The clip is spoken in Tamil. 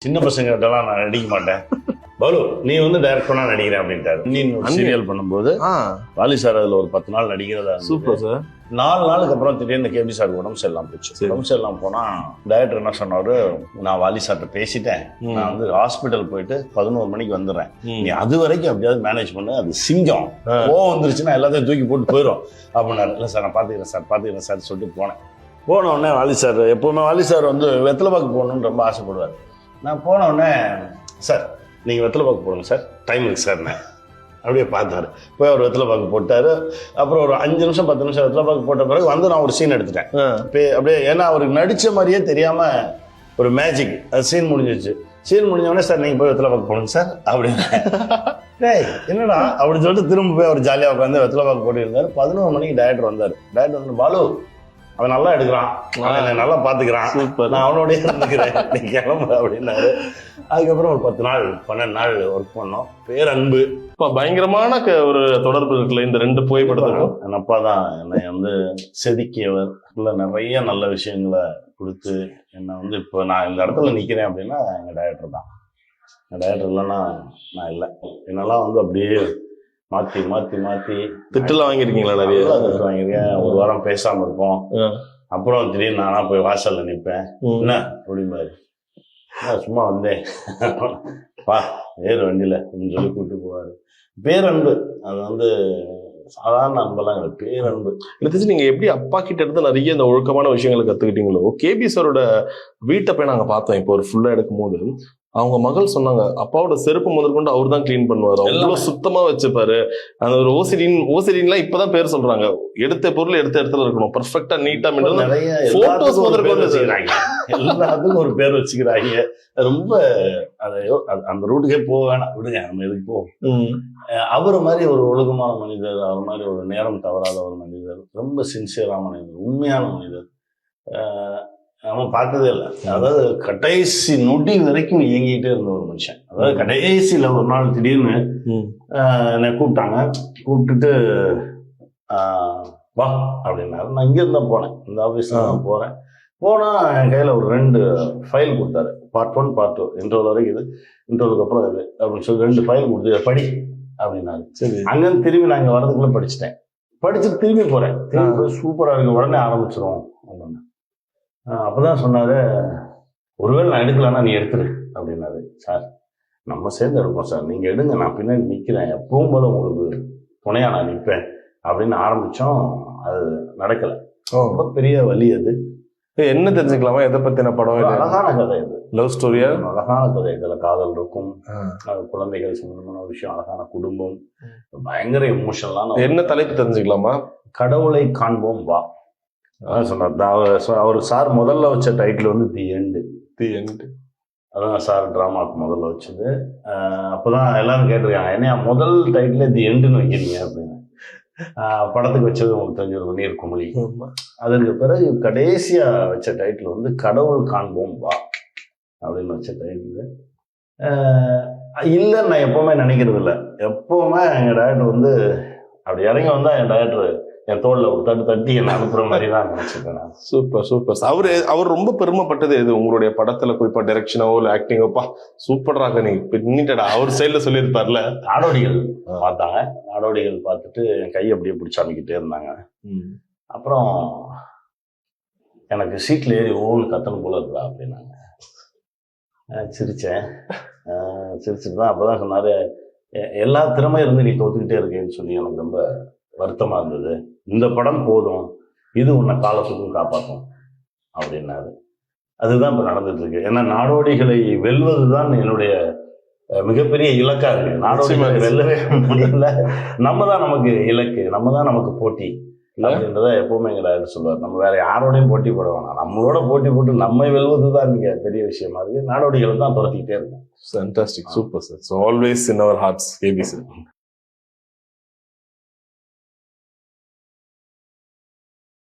சின்ன பசங்க கிட்டலாம் நான் நடிக்க மாட்டேன். பாலு நீ வந்து டைரக்டா நடிக்கிறேன் அப்படின்ட்டாரு. இன்னும் சீரியல் பண்ணும்போது வாலி சார் அதுல ஒரு 10 நாள் நடிக்கிறதா. Super sir. 4 நாளுக்கு அப்புறம் திடீர்னு கேபி சார் உடம்பு சரியில்லாம போச்சு. உடம்பு சரியில்லாம போனா டைரக்டர் என்ன சொன்னாரு, நான் வாலி சார்ட்ட பேசிட்டேன், நான் வந்து ஹாஸ்பிட்டல் போயிட்டு 11 மணிக்கு வந்துடுறேன், நீ அது வரைக்கும் அப்படியாவது மேனேஜ் பண்ணு, அது சிங்கம் வந்துருச்சுன்னா எல்லாத்தையும் தூக்கி போட்டு போயிடும் அப்படின்னாரு. இல்லை சார் நான் பாத்துக்கிறேன் சார் சொல்லிட்டு போனேன். போன உடனே வாலி சார் எப்பவுமே வாலி சார் வந்து வெத்தலை பாக்கு போகணும்னு ரொம்ப ஆசைப்படுவார். நான் போன உடனே சார் நீங்கள் வெத்தலை பாக்கு போடுங்க சார், டைம் இருக்கு சார். நான் அப்படியே பார்த்தாரு. போய் அவர் வெத்தலை பாக்கு போட்டாரு. அப்புறம் ஒரு 5 நிமிஷம் 10 நிமிஷம் வெத்தலை பாக்கு போட்ட பிறகு வந்து நான் ஒரு சீன் எடுத்துட்டேன். அப்படியே ஏன்னா அவருக்கு நடித்த மாதிரியே தெரியாம ஒரு மேஜிக். அது சீன் முடிஞ்சிச்சு. சீன் முடிஞ்சோடனே சார் நீங்கள் போய் வெத்தலை பாக்கு போடுங்க சார் அப்படின்னு. டேய் என்னடா அப்படின்னு சொல்லிட்டு திரும்ப போய் அவர் ஜாலியாக உட்காந்து வெத்தலை பாக்கு போட்டு இருந்தார். 11 மணிக்கு டைரக்டர் வந்தார். டைரக்டர் வந்து பாலு அவன் நல்லா எடுக்கிறான், அவன் நல்லா பாத்துக்கிறான், நான் அவனோடய இருந்துக்கிறேன், நீ கிளம்பு அப்படின்னாரு. அதுக்கப்புறம் ஒரு 10 நாள் 12 நாள் ஒர்க் பண்ணோம். பேரன்பு பயங்கரமான ஒரு தொடர்பு இருக்குல்ல இந்த 2 புகைப்படத்துக்கும். என் அப்பா தான் என்னை வந்து செதுக்கியவர். இல்லை நிறைய நல்ல விஷயங்களை கொடுத்து என்னை வந்து இப்போ நான் இந்த இடத்துல நிற்கிறேன் அப்படின்னா எங்கள் டைரக்டர் தான். எங்கள் டைரக்டர் இல்லைன்னா நான் இல்லை. என்னெல்லாம் வந்து அப்படியே மாற்றி மாற்றி மாற்றி திட்டுலாம் வாங்கியிருக்கீங்களா? நிறைய திட்டு வாங்கியிருக்கேன். ஒரு வாரம் பேசாமல் இருப்போம். அப்புறம் திடீர்னு நானா போய் வாசல்ல நிற்பேன். என்ன அப்படிம்பாரு, சும்மா வந்தேன் வா வேறு வண்டியில் அப்படின்னு சொல்லி கூப்பிட்டு போவார். பேரன்பு அது வந்து சாதாரண அன்பெல்லாம் எங்களுக்கு பேரன்பு. இல்லை நீங்க எப்படி அப்பா கிட்ட இருந்து நிறைய இந்த ஒழுக்கமான விஷயங்களை கத்துக்கிட்டீங்களோ, கேபி சாரோட வீட்டை போய் நாங்க பார்த்தோம். இப்போ ஒரு ஃபுல்லா எடுக்கும் போது அவங்க மகள் சொன்னாங்க, அப்பாவோட செருப்பு முதற்கொண்டு அவர் தான் கிளீன் பண்ணுவாரு, அவ்வளவு சுத்தமா வச்சுப்பாரு. அந்த ஒரு ஓசிடின்லாம் இப்பதான் பேர் சொல்றாங்க. எடுத்த பொருள் எடுத்த இடத்துல இருக்கணும், பெர்ஃபெக்டா நீட்டா போட்டோஸ் முதற்கொண்டு வச்சுக்கிறாங்க. எல்லாத்துக்கும் ஒரு பேர் வச்சுக்கிறாங்க. ரொம்ப அந்த ரூட்டுக்கே போக வேணாம், விடுங்க நம்ம எதுக்கு போவோம். அவர் மாதிரி ஒரு ஒழுக்கமான மனிதர், அவர் மாதிரி ஒரு நேரம் தவறாத ஒரு மனிதர், ரொம்ப சின்சியரான மனிதர், உண்மையான மனிதர் அவன் பார்த்ததே இல்லை. அதாவது கடைசி நொடி வரைக்கும் இயங்கிட்டே இருந்த ஒரு மனுஷன். அதாவது கடைசியில் ஒரு நாள் திடீர்னு என்னை கூப்பிட்டாங்க. கூப்பிட்டுட்டு வா அப்படின்னாரு. நான் இங்கேருந்து தான் போனேன், இந்த ஆஃபீஸில் தான் போகிறேன். போனால் என் கையில் ஒரு 2 ஃபைல் கொடுத்தாரு. பார்ட் 1 பார்ட் 2 இன்ட்ரோல் வரைக்கும் இது, இன்ட்ரோலுக்கு அப்புறம் இது அப்படின்னு சொல்லி 2 ஃபைல் கொடுத்து படி அப்படின்னாரு. சரி அங்கேருந்து திரும்பி நான் இங்கே வரதுக்குள்ளே படிச்சுட்டேன். படிச்சுட்டு திரும்பி போகிறேன். திரும்பி போய் சூப்பராக இருக்கு, உடனே ஆரம்பிச்சிடும் அப்படின்னு. அப்போதான் சொன்னாரு, ஒருவேளை நான் எடுக்கலான்னா நீ எடுத்துரு அப்படின்னாரு. சார் நம்ம சேர்ந்து எடுப்போம் சார், நீங்கள் எடுங்க, நான் பின்னாடி நிற்கிறேன், எப்பவும் போல உங்களுக்கு துணையா நான் நிற்பேன் அப்படின்னு ஆரம்பித்தோம். அது நடக்கலை. ரொம்ப பெரிய வழி. அது என்ன தெரிஞ்சுக்கலாமா? எதை பற்றின படம்? அழகான கதை. இது லவ் ஸ்டோரியா? அழகான கதை. இதில் காதல் இருக்கும், குழந்தைகள் சம்பந்தமான விஷயம், அழகான குடும்பம், பயங்கர எமோஷனலான. என்ன தலைப்பு தெரிஞ்சுக்கலாமா? கடவுளை காண்போம் வா. அதான் சொன்னார் அவர். சார் முதல்ல வச்ச டைட்டில் வந்து தி எண்டு. அதான் சார் ட்ராமாவுக்கு முதல்ல வச்சது. அப்போதான் எல்லாரும் கேட்டிருக்காங்க, என்னையா முதல் டைட்டிலே தி எண்டுன்னு வைக்கிறீங்க அப்படின்னு. படத்துக்கு வச்சது உங்களுக்கு தெரிஞ்சது நீர் குமிழி. அதற்கு பிறகு கடைசியா வச்ச டைட்டில் வந்து கடவுள் காண்போம் வா அப்படின்னு வச்ச டைட்டில். இல்லைன்னு நான் எப்பவுமே நினைக்கிறது இல்லை. எப்பவுமே எங்கள் டைரக்டர் வந்து அப்படி இறங்கி வந்தா என் டைரக்டர் என் தோல்ல ஒரு தட்டு தட்டி என்ன அனுப்புற மாதிரி தான் நினைச்சிருக்கேன். Super super. அவர் ரொம்ப பெருமைப்பட்டது எது உங்களுடைய படத்துல போய் இப்போ டைரக்ஷனோ இல்லை ஆக்டிங்கோப்பா சூப்பராக நீ பின்னிட்டடா அவர் சைட்ல சொல்லியிருப்பார்ல. நாடோடிகள் பார்த்தாங்க. நாடோடிகள் பார்த்துட்டு என் கையை அப்படியே பிடிச்சி அமைக்கிட்டே இருந்தாங்க. அப்புறம் எனக்கு சீட்ல ஏறி ஓன்னு கத்தணும் போல இருக்கா அப்படின்னாங்க. சிரிச்சேன். சிரிச்சுட்டு தான் அப்போதான் சொன்னாரு, எல்லா திறமையும் இருந்து நீ தோத்துக்கிட்டே இருக்கேன்னு சொல்லி எனக்கு ரொம்ப வருத்தமா இருந்தது. இந்த படம் போதும், இது உன்னை காலத்துக்கும் காப்பாற்றும் அப்படின்னாரு. அதுதான் இப்போ நடந்துட்டு இருக்கு. ஏன்னா நாடோடிகளை வெல்வதுதான் என்னுடைய மிகப்பெரிய இலக்கா இருக்கு. நாடோடிகளை வெல்லவே முடியல. நம்ம தான் நமக்கு இலக்கு, நம்ம தான் நமக்கு போட்டி அப்படின்றத எப்பவுமே எங்க சொல்லுவார். நம்ம வேற யாரோடையும் போட்டி போட வேணாம், நம்மளோட போட்டி போட்டு நம்மை வெல்வதுதான் இங்க பெரிய விஷயமா இருக்கு. நாடோடிகளை தான் துரத்திக்கிட்டே இருக்கும். Fantastic, super sir. So always in our hearts KP sir.